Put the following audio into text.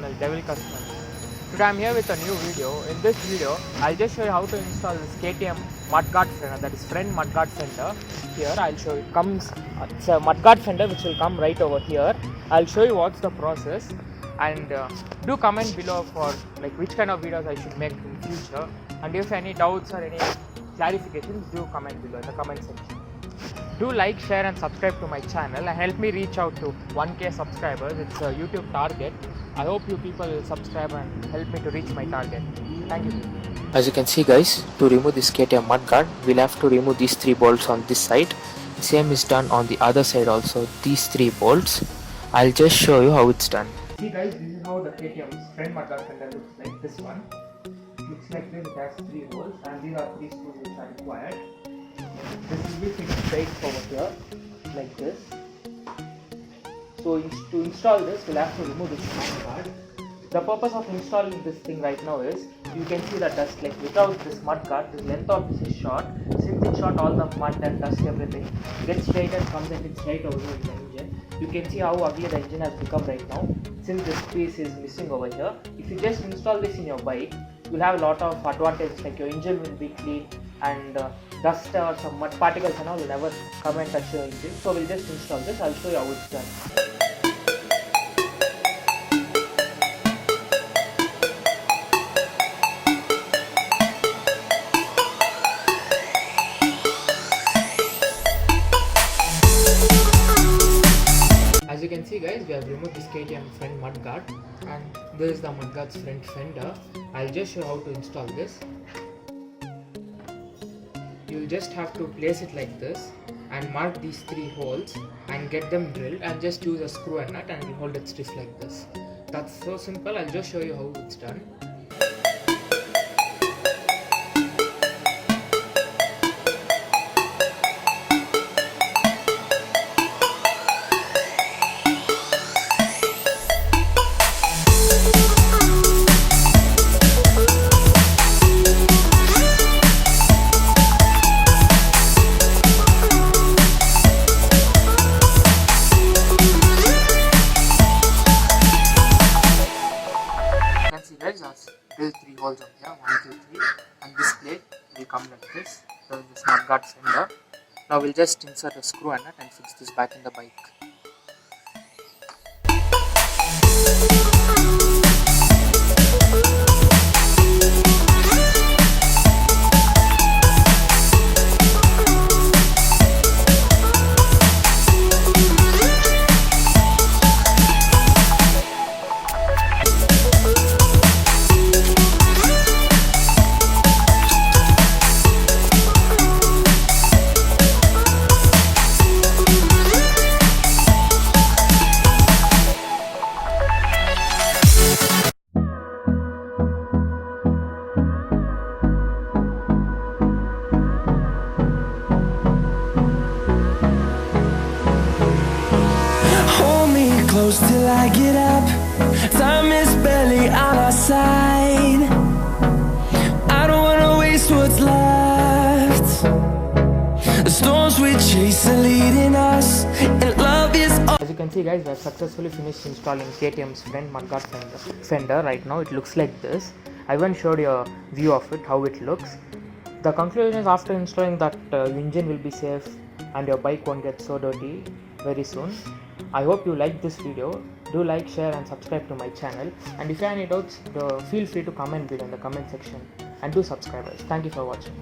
channel Devilcustoms. Today I'm here with a new video. In this video, I'll just show you how to install this KTM mudguard fender, that is front mudguard fender. Here I'll show you, it's a mudguard fender which will come right over here. I'll show you what's the process, and do comment below for like which kind of videos I should make in future, and if any doubts or any clarifications, do comment below in the comment section. Do like, share and subscribe to my channel and help me reach out to 1k subscribers. It's a YouTube target. I hope you people will subscribe and help me to reach my target. Thank you. As you can see guys, to remove this KTM mudguard, we'll have to remove these 3 bolts on this side. Same is done on the other side also, these 3 bolts. I'll just show you how it's done. See guys, this is how the KTM's front mudguard fender looks like. This one. It looks like this, it has 3 holes and these are 3 screws which are required. This will be fixed straight over here, like this. So to install this, we'll have to remove this mudguard. The purpose of installing this thing right now is, you can see the dust, like without this mudguard, the length of this is short. Since it's short, all the mud and dust, everything gets straight and comes and hits right over here in the engine. You can see how ugly the engine has become right now, since this piece is missing over here. If you just install this in your bike, you'll have a lot of advantages, like your engine will be clean and dust or some mud particles and all will never come and touch your engine. So we'll just install this. I'll show you how it's done. As you can see guys, we have removed this KTM front mudguard and this is the mudguard's front fender. I'll just show you how to install this. You just have to place it like this and mark these 3 holes and get them drilled, and just use a screw and nut and hold it stiff like this. That's so simple. I'll just show you how it's done. Drill 3 holes on here, 1, 2, 3, and this plate will come like this. So this mudguard fender. Now we'll just insert a screw and nut and fix this back in the bike. Close till I get up, time is barely on our side. I don't wanna waste what's left. The storms we chase are leading us, and love is all. As you can see guys, we have successfully finished installing KTM's front mudguard fender. Right now it looks like this. I even showed you a view of it, how it looks. The conclusion is, after installing that, your engine will be safe and your bike won't get so dirty very soon. I hope you like this video. Do like, share and subscribe to my channel, and if you have any doubts, feel free to comment below in the comment section, and do subscribe. Thank you for watching.